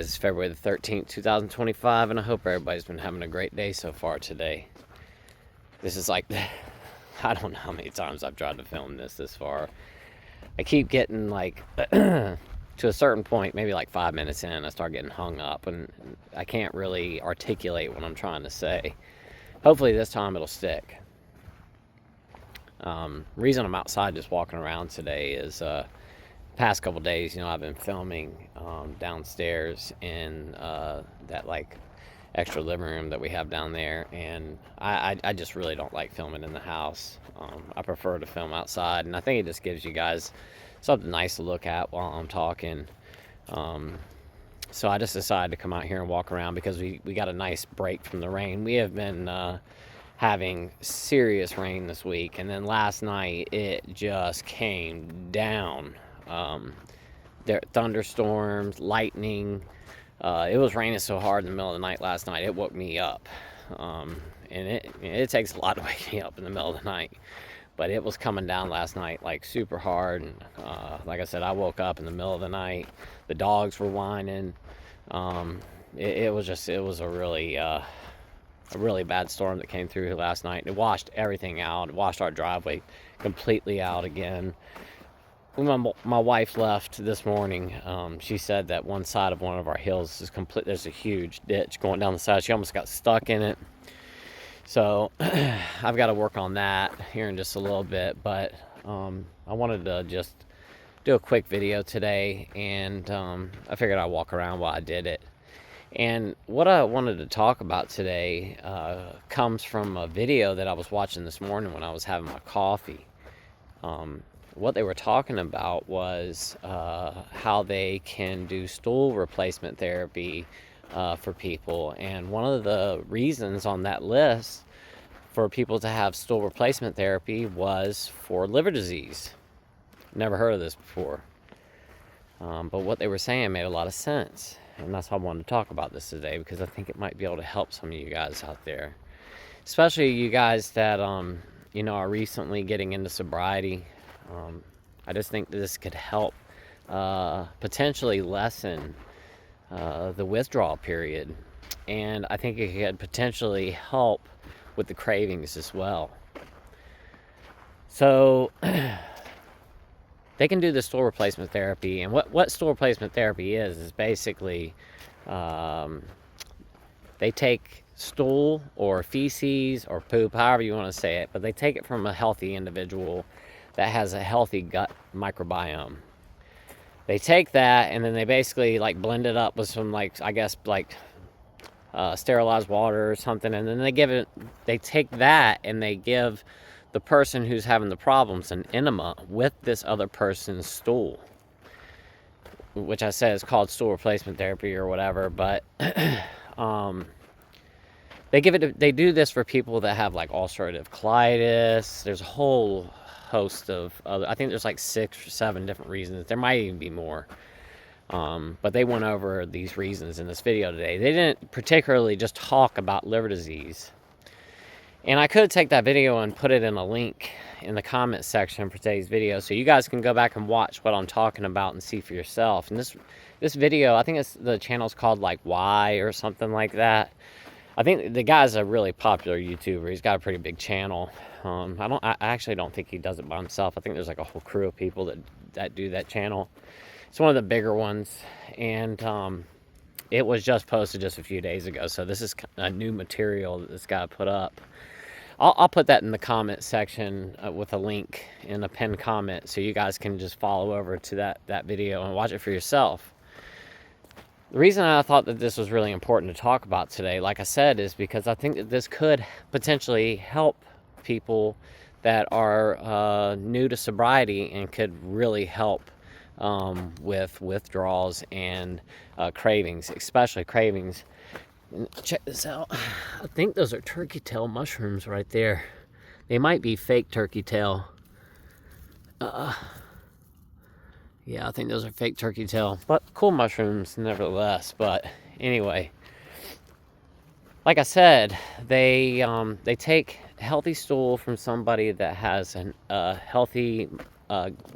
guys, it's February the 13th, 2025, and I hope everybody's been having a great day so far today. This is like, I don't know how many times I've tried to film this far. I keep getting like, to a certain point, maybe like 5 minutes in, I start getting hung up, and I can't really articulate what I'm trying to say. Hopefully this time it'll stick. Reason I'm outside just walking around today is, past couple days, I've been filming downstairs in that like extra living room that we have down there, and I just really don't like filming in the house. I prefer to film outside, and I think it just gives you guys something nice to look at while I'm talking. So I just decided to come out here and walk around because we got a nice break from the rain. We have been having serious rain this week, and then last night it just came down. There thunderstorms, lightning. It was raining so hard in the middle of the night last night, it woke me up. And it takes a lot to wake me up in the middle of the night. But it was coming down last night like super hard. And like I said, I woke up in the middle of the night. The dogs were whining. It was a really bad storm that came through last night. It washed everything out. It washed our driveway completely out again. When my wife left this morning, she said that one side of one of our hills is complete. There's a huge ditch going down the side. She almost got stuck in it. So I've got to work on that here in just a little bit. But I wanted to just do a quick video today, and I figured I'd walk around while I did it. And what I wanted to talk about today comes from a video that I was watching this morning when I was having my coffee. What they were talking about was how they can do stool replacement therapy for people. And one of the reasons on that list for people to have stool replacement therapy was for liver disease. Never heard of this before. But what they were saying made a lot of sense. And that's why I wanted to talk about this today, because I think it might be able to help some of you guys out there. Especially you guys that, are recently getting into sobriety. I just think this could help potentially lessen the withdrawal period. And I think it could potentially help with the cravings as well. So they can do the stool replacement therapy. And what stool replacement therapy is basically they take stool or feces or poop, however you want to say it, but they take it from a healthy individual that has a healthy gut microbiome. They take that and then they basically like blend it up with some sterilized water or something, and then they take that and they give the person who's having the problems an enema with this other person's stool, which I said is called stool replacement therapy or whatever. But they do this for people that have like ulcerative colitis. There's a whole host of other, I think there's like 6 or 7 different reasons. There might even be more. But they went over these reasons in this video today. They didn't particularly just talk about liver disease. And I could take that video and put it in a link in the comment section for today's video, so you guys can go back and watch what I'm talking about and see for yourself. And this video, I think the channel's called like Why or something like that. I think the guy's a really popular YouTuber. He's got a pretty big channel. I actually don't think he does it by himself. I think there's like a whole crew of people that do that channel. It's one of the bigger ones, and it was just posted just a few days ago. So this is a new material that this guy put up. I'll put that in the comment section with a link in a pinned comment, so you guys can just follow over to that video and watch it for yourself. The reason I thought that this was really important to talk about today, like I said, is because I think that this could potentially help people that are new to sobriety and could really help with withdrawals and cravings, especially cravings. And check this out. I think those are turkey tail mushrooms right there. They might be fake turkey tail. Yeah, I think those are fake turkey tail, but cool mushrooms nevertheless. But anyway, like I said, they take healthy stool from somebody that has a healthy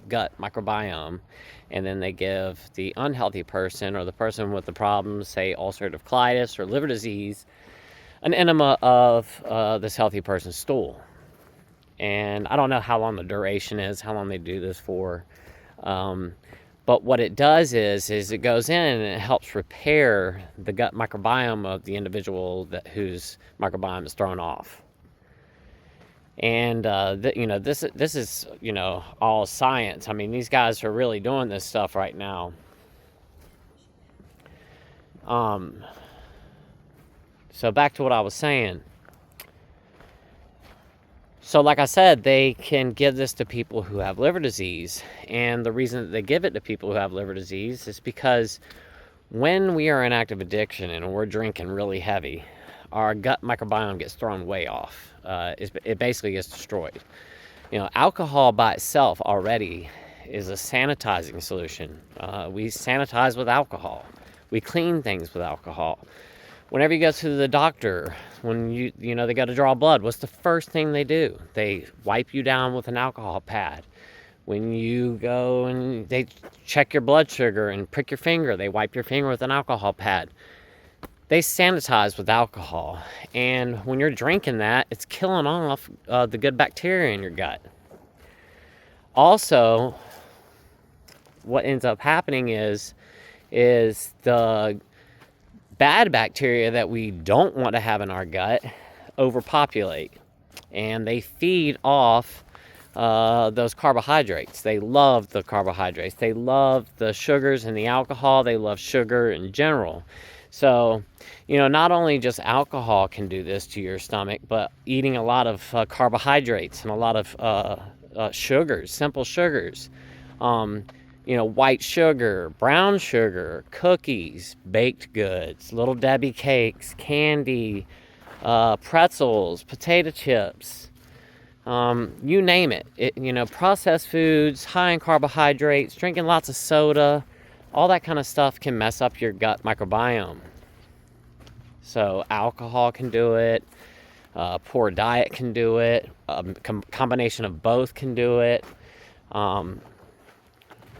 gut microbiome, and then they give the unhealthy person or the person with the problems, say ulcerative colitis or liver disease, an enema of this healthy person's stool. And I don't know how long the duration is, how long they do this for. But what it does is it goes in and it helps repair the gut microbiome of the individual whose microbiome is thrown off. And this is all science. I mean, these guys are really doing this stuff right now. So back to what I was saying. So like I said, they can give this to people who have liver disease. And the reason that they give it to people who have liver disease is because when we are in active addiction and we're drinking really heavy, our gut microbiome gets thrown way off. It basically gets destroyed. Alcohol by itself already is a sanitizing solution. We sanitize with alcohol. We clean things with alcohol. Whenever you go to the doctor, when they got to draw blood, what's the first thing they do? They wipe you down with an alcohol pad. When you go and they check your blood sugar and prick your finger, they wipe your finger with an alcohol pad. They sanitize with alcohol. And when you're drinking that, it's killing off the good bacteria in your gut. Also, what ends up happening is the bad bacteria that we don't want to have in our gut overpopulate, and they feed off those carbohydrates. They love the carbohydrates. They love the sugars and the alcohol. They love sugar in general. So, not only just alcohol can do this to your stomach, but eating a lot of carbohydrates and a lot of sugars, simple sugars. White sugar, brown sugar, cookies, baked goods, Little Debbie cakes, candy, pretzels, potato chips, you name it. Processed foods, high in carbohydrates, drinking lots of soda, all that kind of stuff can mess up your gut microbiome. So alcohol can do it, poor diet can do it, a combination of both can do it.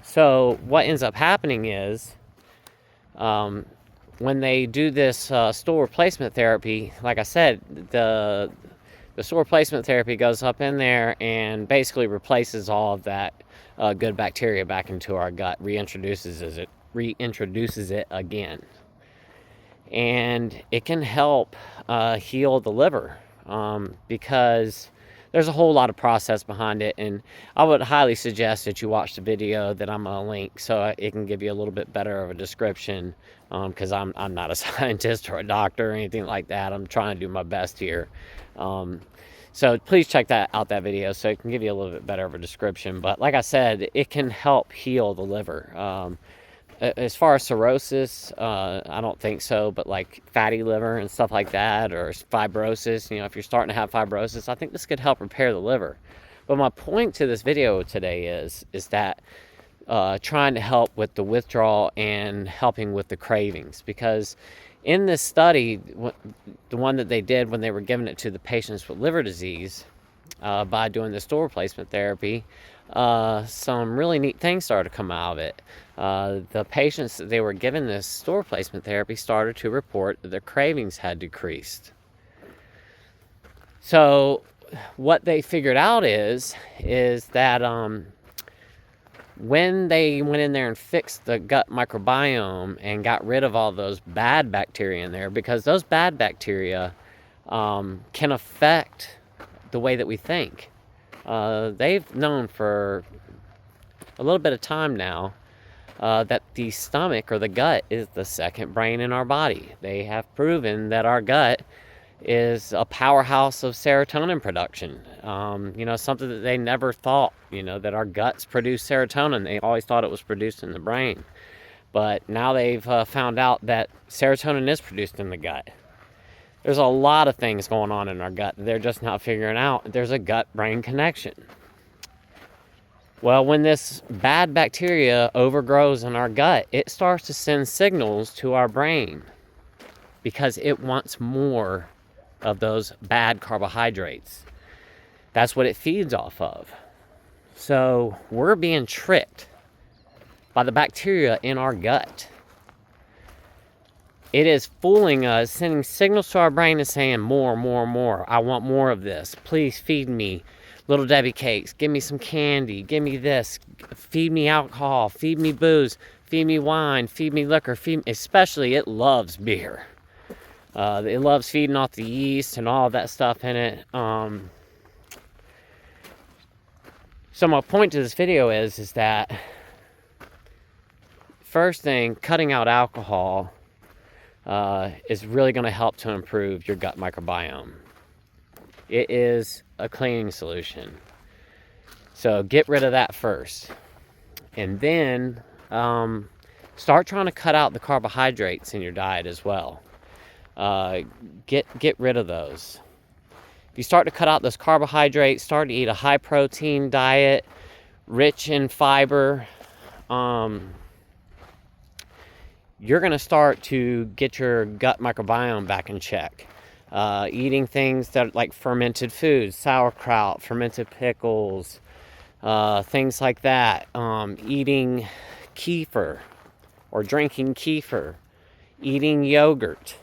So what ends up happening is when they do this stool replacement therapy, like I said, the stool replacement therapy goes up in there and basically replaces all of that good bacteria back into our gut, reintroduces it again. And it can help heal the liver because there's a whole lot of process behind it, and I would highly suggest that you watch the video that I'm going to link so it can give you a little bit better of a description, because I'm not a scientist or a doctor or anything like that. I'm trying to do my best here. So please check out that video so it can give you a little bit better of a description. But like I said, it can help heal the liver. As far as cirrhosis, I don't think so, but like fatty liver and stuff like that, or fibrosis, if you're starting to have fibrosis, I think this could help repair the liver. But my point to this video today is that trying to help with the withdrawal and helping with the cravings, because in this study, the one that they did when they were giving it to the patients with liver disease, by doing the stool replacement therapy, some really neat things started to come out of it. The patients that they were given this stool replacement therapy started to report that their cravings had decreased. So what they figured out is that when they went in there and fixed the gut microbiome and got rid of all those bad bacteria in there, because those bad bacteria can affect the way that we think. They've known for a little bit of time now that the stomach or the gut is the second brain in our body. They have proven that our gut is a powerhouse of serotonin production. Something that they never thought, that our guts produce serotonin. They always thought it was produced in the brain. But now they've found out that serotonin is produced in the gut. There's a lot of things going on in our gut that they're just not figuring out. There's a gut-brain connection. Well, when this bad bacteria overgrows in our gut, it starts to send signals to our brain because it wants more of those bad carbohydrates. That's what it feeds off of. So we're being tricked by the bacteria in our gut. It is fooling us, sending signals to our brain and saying, more, more, more. I want more of this. Please feed me Little Debbie cakes. Give me some candy. Give me this. Feed me alcohol. Feed me booze. Feed me wine. Feed me liquor. Especially, it loves beer. It loves feeding off the yeast and all of that stuff in it. So my point to this video is that first thing, cutting out alcohol is really going to help to improve your gut microbiome. It is a cleaning solution. So get rid of that first. And then start trying to cut out the carbohydrates in your diet as well. Get rid of those. If you start to cut out those carbohydrates, start to eat a high protein diet, rich in fiber, you're going to start to get your gut microbiome back in check. Eating things that like fermented foods, sauerkraut, fermented pickles, things like that. Eating kefir or drinking kefir, eating yogurt.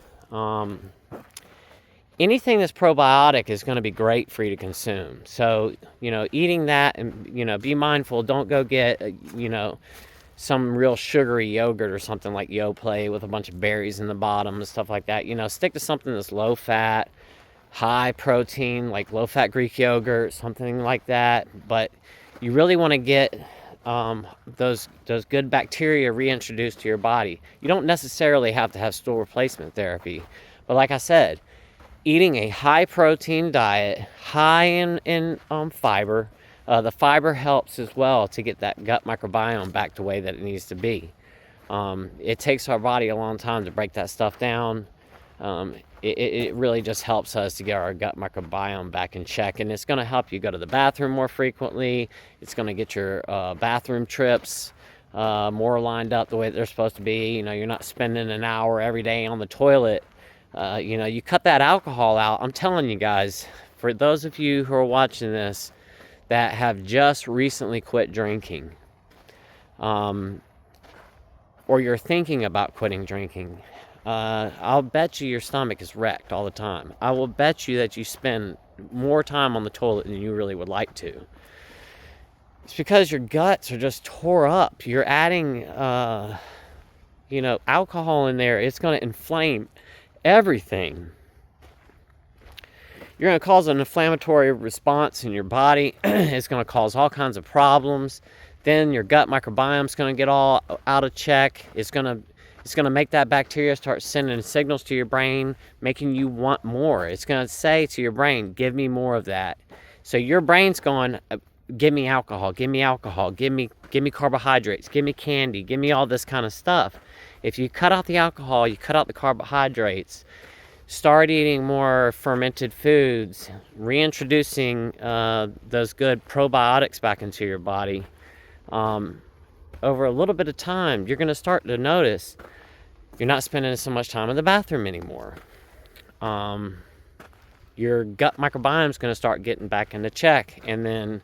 Anything that's probiotic is going to be great for you to consume. So, eating that, and, be mindful. Don't go get, some real sugary yogurt or something like Yoplait with a bunch of berries in the bottom and stuff like that. Stick to something that's low fat, high protein, like low fat Greek yogurt, something like that. But you really want to get those good bacteria reintroduced to your body. You don't necessarily have to have stool replacement therapy. But like I said, eating a high protein diet, high in fiber. The fiber helps as well to get that gut microbiome back the way that it needs to be. It takes our body a long time to break that stuff down. It really just helps us to get our gut microbiome back in check. And it's going to help you go to the bathroom more frequently. It's going to get your bathroom trips more lined up the way that they're supposed to be. You're not spending an hour every day on the toilet. You cut that alcohol out. I'm telling you guys, for those of you who are watching this that have just recently quit drinking, or you're thinking about quitting drinking, I'll bet you your stomach is wrecked all the time. I will bet you that you spend more time on the toilet than you really would like to. It's because your guts are just tore up. You're adding, alcohol in there. It's going to inflame everything. You're going to cause an inflammatory response in your body. It's going to cause all kinds of problems. Then your gut microbiome is going to get all out of check. It's going to make that bacteria start sending signals to your brain, making you want more. It's going to say to your brain, give me more of that. So your brain's going, give me alcohol, give me alcohol, give me carbohydrates, give me candy, give me all this kind of stuff. If you cut out the alcohol, you cut out the carbohydrates, start eating more fermented foods, reintroducing those good probiotics back into your body, over a little bit of time, you're going to start to notice you're not spending so much time in the bathroom anymore. Your gut microbiome is going to start getting back into check. And then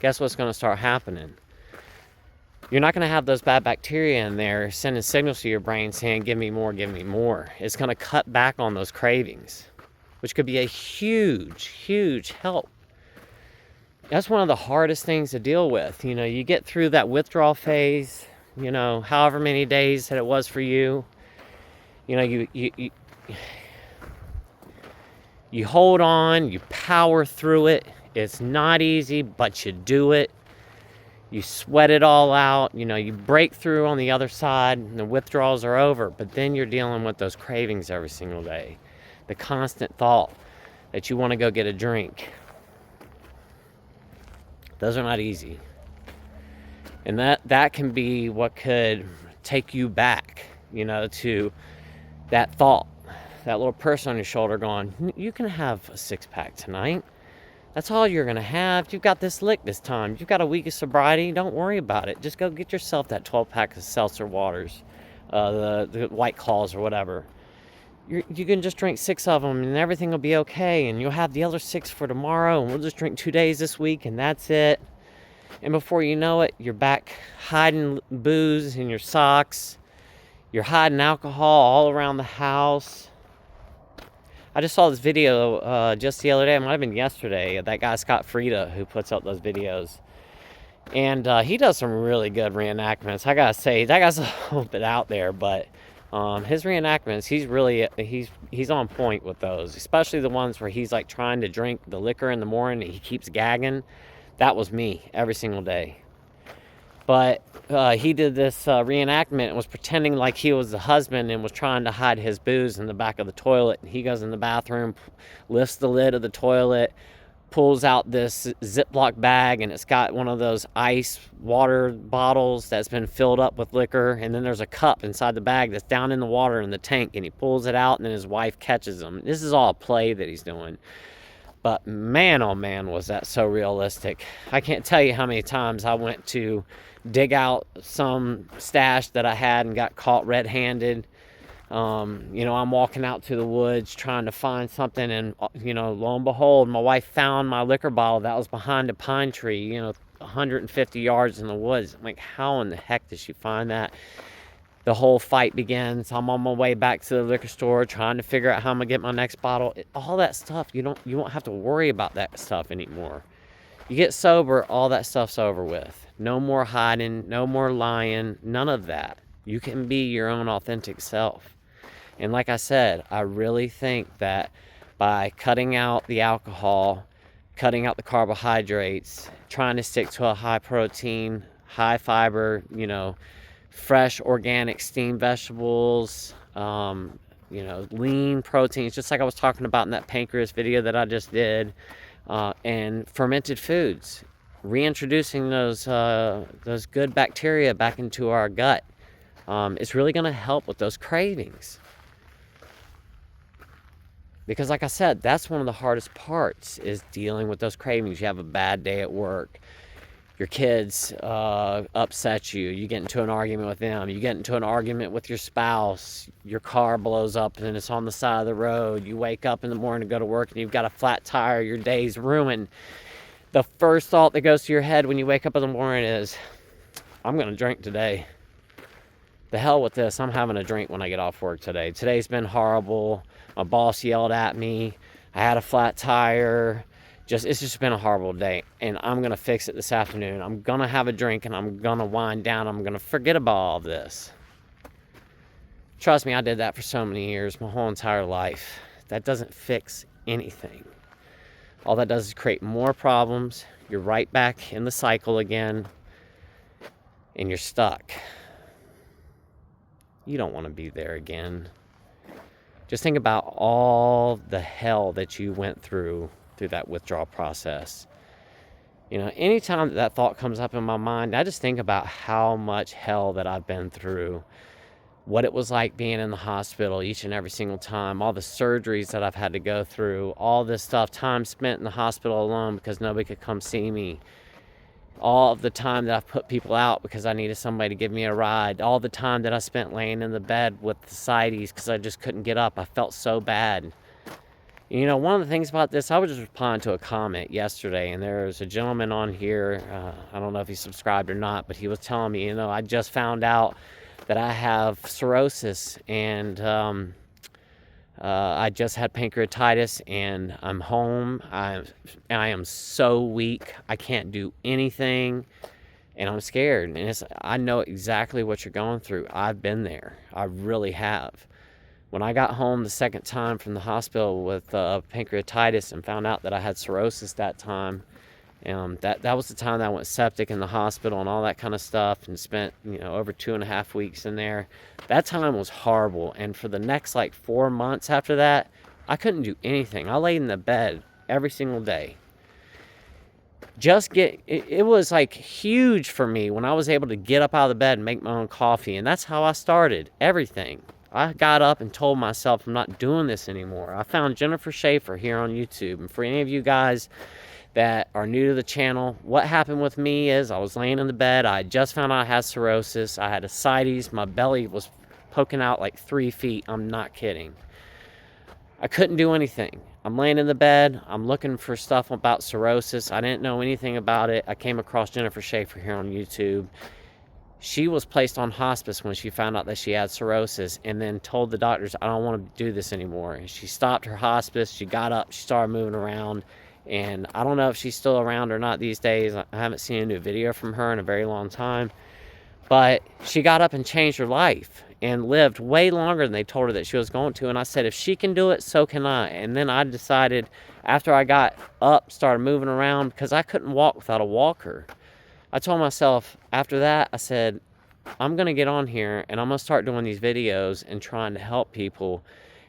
guess what's going to start happening? You're not going to have those bad bacteria in there sending signals to your brain saying, give me more, give me more. It's going to cut back on those cravings, which could be a huge, huge help. That's one of the hardest things to deal with. You get through that withdrawal phase, however many days that it was for you. You hold on, you power through it. It's not easy, but you do it. You sweat it all out, you break through on the other side, and the withdrawals are over. But then you're dealing with those cravings every single day. The constant thought that you want to go get a drink. Those are not easy. And that can be what could take you back, to that thought, that little person on your shoulder going, you can have a 6-pack tonight. That's all you're going to have. You've got this lick this time. You've got a week of sobriety. Don't worry about it. Just go get yourself that 12-pack of seltzer waters, the White Claws or whatever. You can just drink 6 of them and everything will be okay. And you'll have the other 6 for tomorrow. And we'll just drink 2 days this week and that's it. And before you know it, you're back hiding booze in your socks. You're hiding alcohol all around the house. I just saw this video just the other day. It might have been yesterday. That guy, Scott Frieda, who puts up those videos. And he does some really good reenactments. I gotta say, that guy's a little bit out there, but his reenactments, he's on point with those. Especially the ones where he's like trying to drink the liquor in the morning and he keeps gagging. That was me every single day. But he did this reenactment and was pretending like he was the husband and was trying to hide his booze in the back of the toilet. And he goes in the bathroom, lifts the lid of the toilet, pulls out this Ziploc bag, and it's got one of those ice water bottles that's been filled up with liquor. And then there's a cup inside the bag that's down in the water in the tank. And he pulls it out, and then his wife catches him. This is all a play that he's doing. But man, oh man, was that so realistic. I can't tell you how many times I went to dig out some stash that I had and got caught red-handed. I'm walking out to the woods trying to find something, and, lo and behold, my wife found my liquor bottle that was behind a pine tree, 150 yards in the woods. I'm like, how in the heck did she find that? The whole fight begins. I'm on my way back to the liquor store trying to figure out how I'm going to get my next bottle. All that stuff, you won't have to worry about that stuff anymore. You get sober, all that stuff's over with. No more hiding, no more lying, none of that. You can be your own authentic self. And like I said, I really think that by cutting out the alcohol, cutting out the carbohydrates, trying to stick to a high protein, high fiber, fresh organic steamed vegetables, lean proteins, just like I was talking about in that pancreas video that I just did, and fermented foods, reintroducing those good bacteria back into our gut. It's really going to help with those cravings. Because like I said, that's one of the hardest parts, is dealing with those cravings. You have a bad day at work. Your kids upset you. You get into an argument with them. You get into an argument with your spouse. Your car blows up and it's on the side of the road. You wake up in the morning to go to work and you've got a flat tire. Your day's ruined. The first thought that goes to your head when you wake up in the morning is, I'm going to drink today. The hell with this. I'm having a drink when I get off work today. Today's been horrible. My boss yelled at me. I had a flat tire. It's just been a horrible day, and I'm going to fix it this afternoon. I'm going to have a drink, and I'm going to wind down. I'm going to forget about all of this. Trust me, I did that for so many years, my whole entire life. That doesn't fix anything. All that does is create more problems. You're right back in the cycle again, and you're stuck. You don't want to be there again. Just think about all the hell that you went through that withdrawal process. Anytime that thought comes up in my mind, I just think about how much hell that I've been through, what it was like being in the hospital each and every single time, all the surgeries that I've had to go through, all this stuff, time spent in the hospital alone because nobody could come see me, all of the time that I've put people out because I needed somebody to give me a ride, all the time that I spent laying in the bed with ascites because I just couldn't get up. I felt so bad. One of the things about this, I was just replying to a comment yesterday, and there's a gentleman on here, I don't know if he subscribed or not, but he was telling me, I just found out that I have cirrhosis, and I just had pancreatitis, and I'm home. I am so weak. I can't do anything, and I'm scared. And I know exactly what you're going through. I've been there. I really have. When I got home the second time from the hospital with pancreatitis and found out that I had cirrhosis that time, that was the time that I went septic in the hospital and all that kind of stuff, and spent over 2.5 weeks in there. That time was horrible, and for the next 4 months after that, I couldn't do anything. I laid in the bed every single day. It was huge for me when I was able to get up out of the bed and make my own coffee, and that's how I started everything. I got up and told myself I'm not doing this anymore. I found Jennifer Schaefer here on YouTube. And for any of you guys that are new to the channel, what happened with me is I was laying in the bed. I just found out I had cirrhosis. I had ascites. My belly was poking out 3 feet. I'm not kidding. I couldn't do anything. I'm laying in the bed. I'm looking for stuff about cirrhosis. I didn't know anything about it. I came across Jennifer Schaefer here on YouTube. She was placed on hospice when she found out that she had cirrhosis, and then told the doctors, I don't want to do this anymore. And she stopped her hospice. She got up. She started moving around. And I don't know if she's still around or not these days. I haven't seen a new video from her in a very long time. But she got up and changed her life and lived way longer than they told her that she was going to. And I said, if she can do it, so can I. And then I decided, after I got up, started moving around, because I couldn't walk without a walker. I told myself after that, I said, I'm going to get on here and I'm going to start doing these videos and trying to help people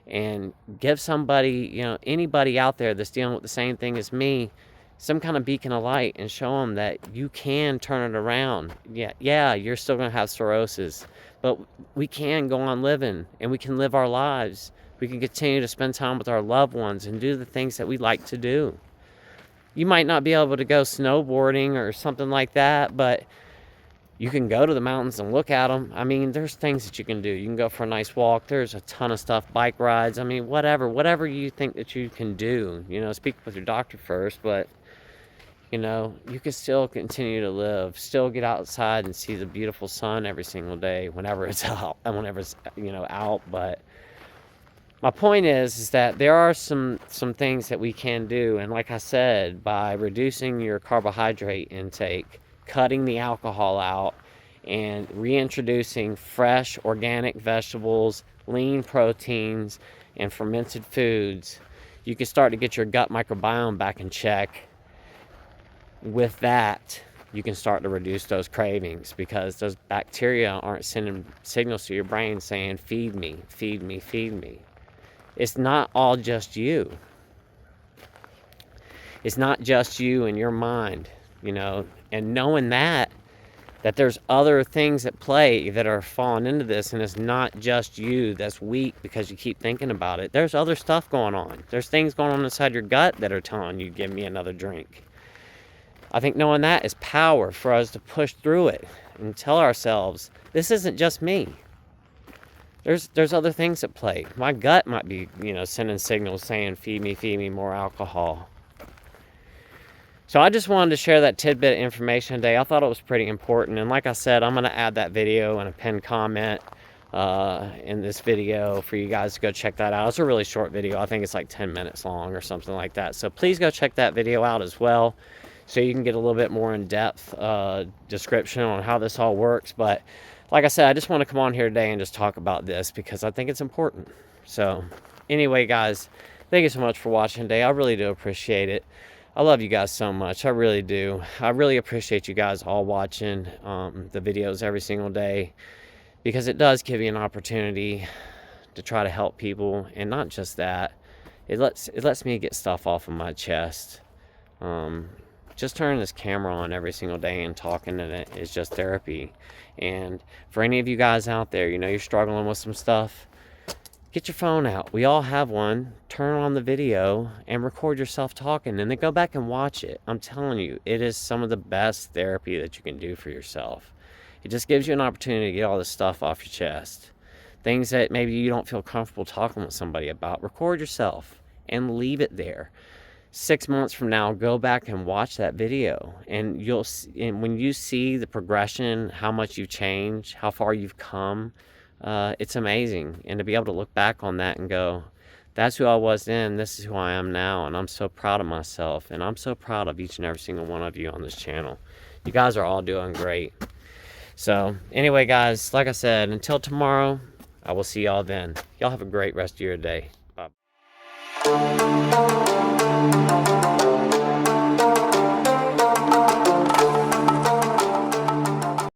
and give somebody, you know, anybody out there that's dealing with the same thing as me, some kind of beacon of light, and show them that you can turn it around. Yeah, you're still going to have cirrhosis, but we can go on living, and we can live our lives. We can continue to spend time with our loved ones and do the things that we like to do. You might not be able to go snowboarding or something like that, but you can go to the mountains and look at them. I mean, there's things that you can do. You can go for a nice walk. There's a ton of stuff, bike rides. I mean, whatever you think that you can do. You know, speak with your doctor first, but you know, you can still continue to live, still get outside and see the beautiful sun every single day, whenever it's out, you know, out. But my point is that there are some things that we can do. And like I said, by reducing your carbohydrate intake, cutting the alcohol out, and reintroducing fresh organic vegetables, lean proteins, and fermented foods, you can start to get your gut microbiome back in check. With that, you can start to reduce those cravings, because those bacteria aren't sending signals to your brain saying, feed me, feed me, feed me. It's not all just you. It's not just you and your mind, you know, and knowing that there's other things at play that are falling into this, and it's not just you that's weak because you keep thinking about it. There's other stuff going on. There's things going on inside your gut that are telling you, give me another drink. I think knowing that is power for us to push through it and tell ourselves, this isn't just me. There's other things at play. My gut might be, you know, sending signals saying, feed me more alcohol. So I just wanted to share that tidbit of information today. I thought it was pretty important. And like I said, I'm going to add that video and a pinned comment in this video for you guys to go check that out. It's a really short video. I think it's like 10 minutes long or something like that. So please go check that video out as well, so you can get a little bit more in-depth description on how this all works. But like I said, I just want to come on here today and just talk about this because I think it's important. So anyway, guys, thank you so much for watching today. I really do appreciate it. I love you guys so much. I really do. I really appreciate you guys all watching the videos every single day, because it does give you an opportunity to try to help people. And not just that, it lets me get stuff off of my chest. Just turning this camera on every single day and talking in it is just therapy. And for any of you guys out there, you know, you're struggling with some stuff, get your phone out. We all have one. Turn on the video and record yourself talking, and then go back and watch it. I'm telling you, it is some of the best therapy that you can do for yourself. It just gives you an opportunity to get all this stuff off your chest. Things that maybe you don't feel comfortable talking with somebody about. Record yourself and leave it there. 6 months from now, go back and watch that video, and when you see the progression, how much you've changed, how far you've come, it's amazing. And to be able to look back on that and go, that's who I was then, this is who I am now. And I'm so proud of myself, and I'm so proud of each and every single one of you on this channel. You guys are all doing great. So anyway, guys, like I said, until tomorrow, I will see y'all then. Y'all have a great rest of your day. Bye.